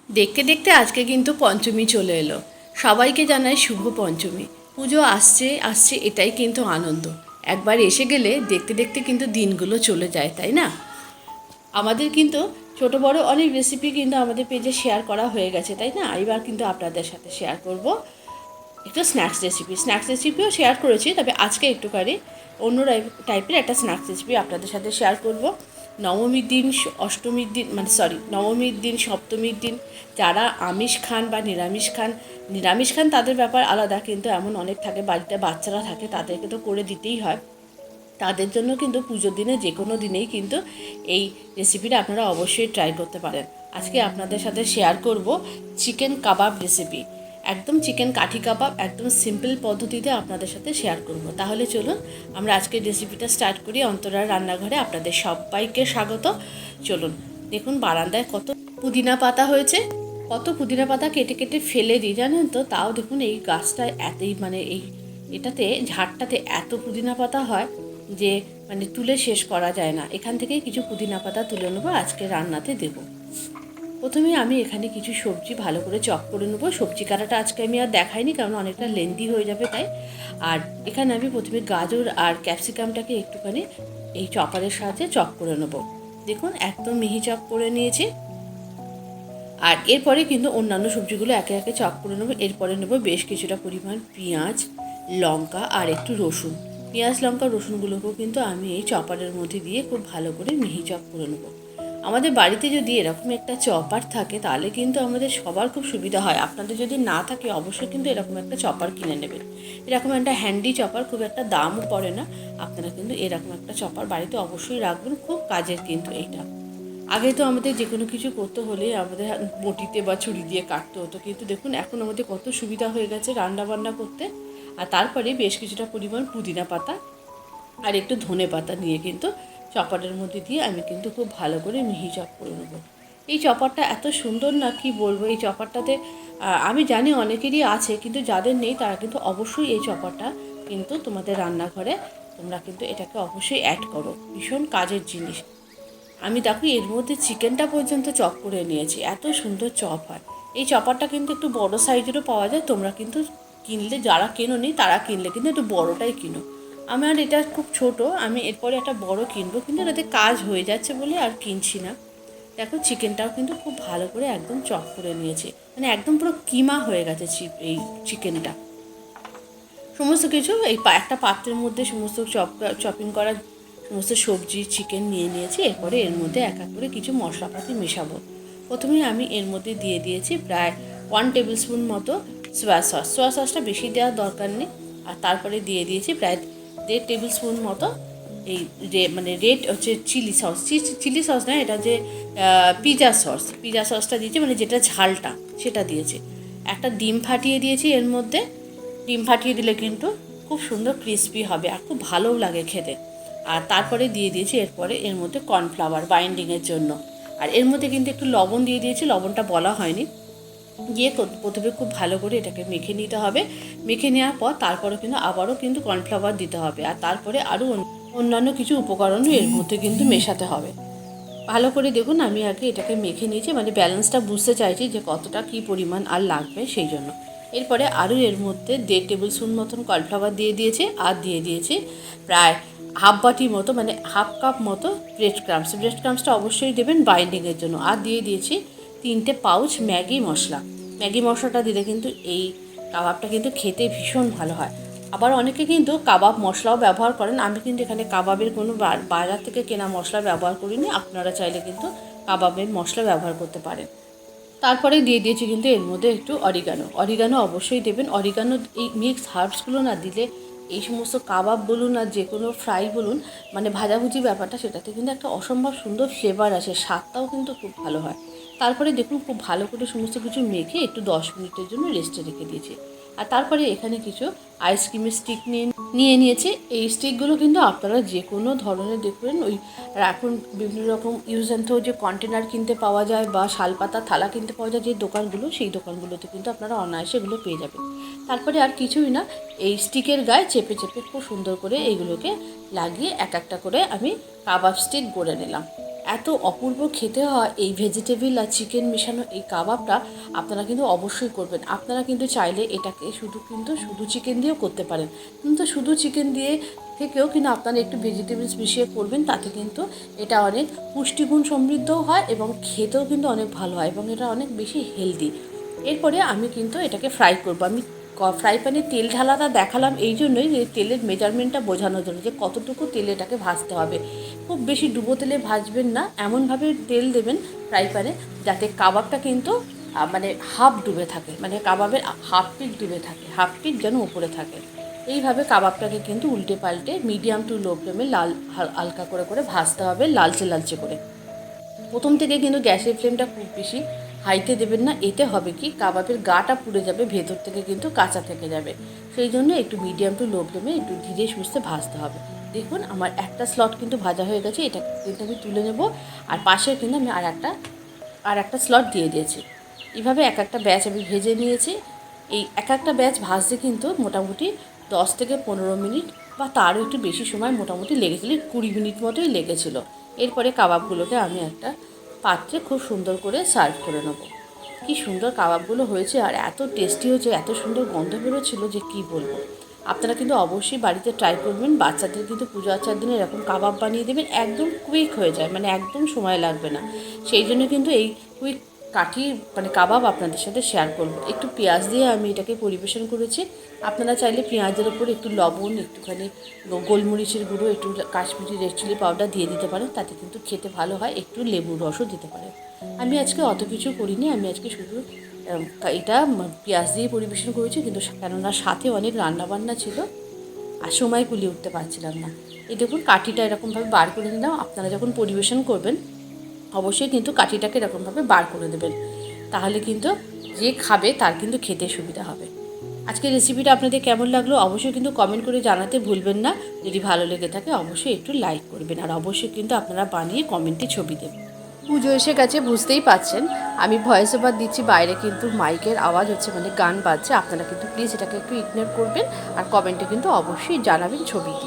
দেখতে দেখতে আজকে কিন্তু পঞ্চমী চলে এলো। সবাইকে জানাই শুভ পঞ্চমী। পুজো আসছে আসছে, এটাই কিন্তু আনন্দ। একবার এসে গেলে দেখতে দেখতে কিন্তু দিনগুলো চলে যায়, তাই না? আমাদের কিন্তু ছোট বড় অনেক রেসিপি কিন্তু আমাদের পেজে শেয়ার করা হয়ে গেছে, তাই না? এবার কিন্তু আপনাদের সাথে শেয়ার করব একটু স্ন্যাক্স রেসিপিও শেয়ার করেছি, তবে আজকে একটুখানি অন্য টাইপের একটা স্ন্যাক্স রেসিপি আপনাদের সাথে শেয়ার করব। নবমীর দিন, অষ্টমীর দিন, নবমীর দিন, সপ্তমীর দিন যারা আমিষ খান বা নিরামিষ খান তাদের ব্যাপার আলাদা, কিন্তু এমন অনেক থাকে বাড়িতে বাচ্চারা থাকে, তাদেরকে তো করে দিতেই হয়। তাদের জন্য কিন্তু পুজোর দিনে যে কোনো দিনেই কিন্তু এই রেসিপিটা আপনারা অবশ্যই ট্রাই করতে পারেন। আজকে আপনাদের সাথে শেয়ার করব চিকেন কাবাব রেসিপি। একদম চিকেন কাঠি কাবাব, একদম সিম্পল পদ্ধতিতে আপনাদের সাথে শেয়ার করব। তাহলে চলুন আমরা আজকের রেসিপিটা স্টার্ট করি। অন্তরার রান্নাঘরে আপনাদের সবাইকে স্বাগত। চলুন, দেখুন বারান্দায় কত পুদিনা পাতা হয়েছে। কত পুদিনা পাতা কেটে কেটে ফেলে দিই জানেন তো, তাও দেখুন এই গাছটায় এতই এটাতে ঝাড়টাতে এত পুদিনা পাতা হয় যে তুলে শেষ করা যায় না। এখান থেকেই কিছু পুদিনা পাতা তুলে নেবো, আজকে রান্নাতে দেবো। প্রথমে আমি এখানে কিছু সবজি ভালো করে চপ করে নেবো। সবজি কাটাটা আজকে আমি আর দেখাইনি, কারণ অনেকটা লেন্দি হয়ে যাবে তাই। আর এখানে আমি প্রথমে গাজর আর ক্যাপসিকামটাকে একটুখানি এই চপারের সাহায্যে চপ করে নেবো। দেখুন একদম মিহি চপ করে নিয়েছি। আর এরপরে কিন্তু অন্যান্য সবজিগুলো একে একে চপ করে নেবো। এরপরে নেবো বেশ কিছুটা পরিমাণ পেঁয়াজ, লঙ্কা আর একটু রসুন। পেঁয়াজ, লঙ্কা, রসুনগুলোকেও কিন্তু আমি এই চপারের মধ্যে দিয়ে খুব ভালো করে মিহি চপ করে নেবো। আমাদের বাড়িতে যদি এরকম একটা চপার থাকে তাহলে কিন্তু আমাদের সবার খুব সুবিধা হয়। আপনাদের যদি না থাকে অবশ্যই কিন্তু এরকম একটা চপার কিনে নেবেন। এরকম একটা হ্যান্ডি চপার, খুব একটা দামও পড়ে না। আপনারা কিন্তু এরকম একটা চপার বাড়িতে অবশ্যই রাখবেন, খুব কাজের কিন্তু এইটা। আগে তো আমাদের যে কোনো কিছু করতে হলে আমাদের বটিতে বা ছুরি দিয়ে কাটতে হতো, কিন্তু দেখুন এখন আমাদের কত সুবিধা হয়ে গেছে রান্না বান্না করতে। আর তারপরে বেশ কিছুটা পরিমাণ পুদিনা পাতা আর একটু ধনে পাতা নিয়ে কিন্তু চপারের মধ্যে দিয়ে আমি কিন্তু খুব ভালো করে মিহি চপ করে নেবো। এই চপারটা এত সুন্দর না কি বলবো। এই চপারটাতে আমি জানি অনেকেরই আছে, কিন্তু যাদের নেই তারা কিন্তু অবশ্যই এই চপারটা কিন্তু তোমাদের রান্নাঘরে তোমরা কিন্তু এটাকে অবশ্যই অ্যাড করো। ভীষণ কাজের জিনিস। আমি দেখো এর মধ্যে চিকেনটা পর্যন্ত চপ করে নিয়েছি, এত সুন্দর চপ হয়। এই চপারটা কিন্তু একটু বড় সাইজেরও পাওয়া যায়। তোমরা কিন্তু কিনলে, যারা কেনোনি তারা কিনলে কিন্তু একটু বড়টাই কিনো। আমার এটা খুব ছোট, আমি এরপরে একটা বড় কিনবো, কিন্তু এটাতে কাজ হয়ে যাচ্ছে বলে আর কিনছি না। দেখো চিকেনটাও কিন্তু খুব ভালো করে একদম চপ করে নিয়েছি, একদম পুরো কিমা হয়ে গেছে এই চিকেনটা। সমস্ত কিছু এই একটা পাত্রের মধ্যে সমস্ত চপিং করা সমস্ত সবজি চিকেন নিয়ে নিয়েছি। এরপরে এর মধ্যে এক এক করে কিছু মশলাপাতি মেশাবো। প্রথমে আমি এর মধ্যে দিয়ে দিয়েছি প্রায় 1 টেবিল স্পুন মতো সোয়া সসটা বেশি দেওয়ার দরকার নেই। আর তারপরে দিয়ে দিয়েছি প্রায় 1.5 টেবিল স্পুন মতো এই রেড হচ্ছে চিলি সস না, এটা যে পিজা সসটা দিয়েছি, যেটা ঝালটা সেটা দিয়েছি। একটা ডিম ফাটিয়ে দিয়েছি এর মধ্যে। ডিম ফাটিয়ে দিলে কিন্তু খুব সুন্দর ক্রিস্পি হবে আর খুব ভালোও লাগে খেতে। আর তারপরে দিয়ে দিয়েছি এরপরে এর মধ্যে কর্নফ্লাওয়ার বাইন্ডিংয়ের জন্য। আর এর মধ্যে কিন্তু একটু লবণ দিয়ে দিয়েছি, লবণটা বলা হয়নি। দিয়ে প্রথমে খুব ভালো করে এটাকে মেখে নিতে হবে। মেখে নেওয়ার পর তারপরে কিন্তু আবারও কিন্তু কর্নফ্লাওয়ার দিতে হবে। আর তারপরে আরও অন্যান্য কিছু উপকরণও এর মধ্যে কিন্তু মেশাতে হবে। ভালো করে দেখুন আমি আগে এটাকে মেখে নিয়েছি, ব্যালেন্সটা বুঝতে চাইছি যে কতটা কী পরিমাণ আর লাগবে সেই জন্য। এরপরে আরও এর মধ্যে 1.5 টেবিল স্পুন মতন কর্নফ্লাওয়ার দিয়ে দিয়েছি। আর দিয়ে দিয়েছি প্রায় হাফ বাটি মতো, হাফ কাপ মতো ব্রেড ক্রামসটা অবশ্যই দেবেন বাইন্ডিংয়ের জন্য। আর দিয়ে দিয়েছি 3টে পাউচ ম্যাগি মশলাটা দিলে কিন্তু এই কাবাবটা কিন্তু খেতে ভীষণ ভালো হয়। আবার অনেকে কিন্তু কাবাব মশলাও ব্যবহার করেন। আমি কিন্তু এখানে কাবাবের কোনো বাজার থেকে কেনা মশলা ব্যবহার করিনি। আপনারা চাইলে কিন্তু কাবাবের মশলা ব্যবহার করতে পারেন। তারপরে দিয়ে দিয়েছি কিন্তু এর মধ্যে একটু অরিগানো অবশ্যই দেবেন। অরিগানো এই মিক্স হার্বসগুলো না দিলে এই সমস্ত কাবাব বলুন আর যে কোনো ফ্রাই বলুন, ভাজাভুজি ব্যাপারটা, সেটাতে কিন্তু একটা অসম্ভব সুন্দর ফ্লেভার আসে, স্বাদটাও কিন্তু খুব ভালো হয়। তারপরে দেখুন খুব ভালো করে সমস্ত কিছু মেখে একটু 10 মিনিটের জন্য রেস্টে রেখে দিয়েছি। আর তারপরে এখানে কিছু আইসক্রিমের স্টিক নিয়ে নিয়েছি। এই স্টিকগুলো কিন্তু আপনারা যে কোনো ধরনের দেখবেন এখন বিভিন্ন রকম ইউজ অ্যান্ড থ্রো যে কন্টেনার কিনতে পাওয়া যায় বা শালপাতা থালা কিনতে পাওয়া যায় যে দোকানগুলো, সেই দোকানগুলোতে কিন্তু আপনারা অনায়াসে এগুলো পেয়ে যাবেন। তারপরে আর কিছুই না, এই স্টিকের গায়ে চেপে চেপে খুব সুন্দর করে এইগুলোকে লাগিয়ে এক একটা করে আমি কাবাব স্টিক গড়ে নিলাম। এত অপূর্ব খেতে হয় এই ভেজিটেবল আর চিকেন মেশানো এই কাবাবটা। আপনারা কিন্তু অবশ্যই করবেন। আপনারা কিন্তু চাইলে এটাকে শুধু চিকেন দিয়েও করতে পারেন, কিন্তু শুধু চিকেন দিয়ে থেকেও কিন্তু আপনারা একটু ভেজিটেবলস মিশিয়ে করবেন, তাতে কিন্তু এটা অনেক পুষ্টিগুণ সমৃদ্ধও হয় এবং খেতেও কিন্তু অনেক ভালো হয় এবং এটা অনেক বেশি হেলদি। এরপরে আমি কিন্তু এটাকে ফ্রাই করবো। আমি ফ্রাই প্যানে তেল ঢালাটা দেখালাম এই জন্যই যে তেলের মেজারমেন্টটা বোঝানোর জন্য, যে কতটুকু তেলে এটাকে ভাজতে হবে। খুব বেশি ডুবো তেলে ভাজবেন না, এমনভাবে তেল দেবেন ফ্রাই প্যানে যাতে কাবাবটা কিন্তু মানে হাফ ডুবে থাকে, মানে কাবাবের হাফ পিঠ ডুবে থাকে, হাফ পিঠ যেন উপরে থাকে। এইভাবে কাবাবটাকে কিন্তু উল্টে পাল্টে মিডিয়াম টু লো ফ্লেমে লাল হালকা করে করে ভাজতে হবে, লালচে লালচে করে। প্রথম থেকে কিন্তু গ্যাসের ফ্লেমটা খুব বেশি হাইতে দেবেন না, এতে হবে কি কাবাবের গাটা পুড়ে যাবে, ভেতর থেকে কিন্তু কাঁচা থেকে যাবে। সেই জন্য একটু মিডিয়াম টু লো ফ্লেমে একটু ধীরে সুস্থে ভাজতে হবে। দেখুন আমার একটা স্লট কিন্তু ভাজা হয়ে গেছে, এটা কিন্তু আমি তুলে নেব। আর পাশে কিন্তু আমি আর একটা স্লট দিয়ে দিয়েছি। এইভাবে এক একটা ব্যাচ আমি ভেজে নিয়েছি। এই এক একটা ব্যাচ ভাজতে কিন্তু মোটামুটি 10 থেকে 15 মিনিট বা তারও একটু বেশি সময় মোটামুটি লেগেছিল, 20 মিনিট মতোই লেগেছিলো। এরপরে কাবাবগুলোকে আমি একটা পাত্রে খুব সুন্দর করে সার্ভ করে নেব। কি সুন্দর কাবাবগুলো হয়েছে আর এত টেস্টি হয়েছে, এত সুন্দর গন্ধ বেরোচ্ছিল যে কি বলবো। আপনারা কিন্তু অবশ্যই বাড়িতে ট্রাই করবেন। বাচ্চাদের কিন্তু পুজো আচার দিনে এরকম কাবাব বানিয়ে দেবেন, একদম কুইক হয়ে যায়, মানে একদম সময় লাগবে না। সেই জন্য কিন্তু এই কুইক কাঠি মানে কাবাব আপনাদের সাথে শেয়ার করব। একটু পেঁয়াজ দিয়ে আমি এটাকে পরিবেশন করেছি। আপনারা চাইলে পেঁয়াজের ওপর একটু লবণ, একটুখানি গোলমরিচের গুঁড়ো, একটু কাশ্মীরি রেড চিলি পাউডার দিয়ে দিতে পারেন, তাতে কিন্তু খেতে ভালো হয়। একটু লেবুর রসও দিতে পারেন। আমি আজকে অত কিছু করিনি, আমি আজকে শুধু এটা পেঁয়াজ দিয়ে পরিবেশন করেছি, কিন্তু কেননা সাথে অনেক রান্নাবান্না ছিল আর সময় কুলিয়ে উঠতে পারছিলাম না। এই দেখুন কাঠিটা এরকমভাবে বার করে নিলাম। আপনারা যখন পরিবেশন করবেন অবশ্যই কিন্তু কাঠিটাকে এরকমভাবে বার করে দেবেন, তাহলে কিন্তু যে খাবে তার কিন্তু খেতে সুবিধা হবে। আজকের রেসিপিটা আপনাদের কেমন লাগলো অবশ্যই কিন্তু কমেন্ট করে জানাতে ভুলবেন না। যদি ভালো লেগে থাকে অবশ্যই একটু লাইক করবেন, আর অবশ্যই কিন্তু আপনারা বানিয়ে কমেন্টে ছবি দেবেন। পুজো এসে গেছে বুঝতেই পাচ্ছেন, আমি ভয়েস ওভার দিচ্ছি, বাইরে কিন্তু মাইকের আওয়াজ হচ্ছে, মানে গান বাজছে। আপনারা কিন্তু প্লিজ এটাকে একটু ইগনোর করবেন আর কমেন্টে কিন্তু অবশ্যই জানাবেন ছবি দিয়ে।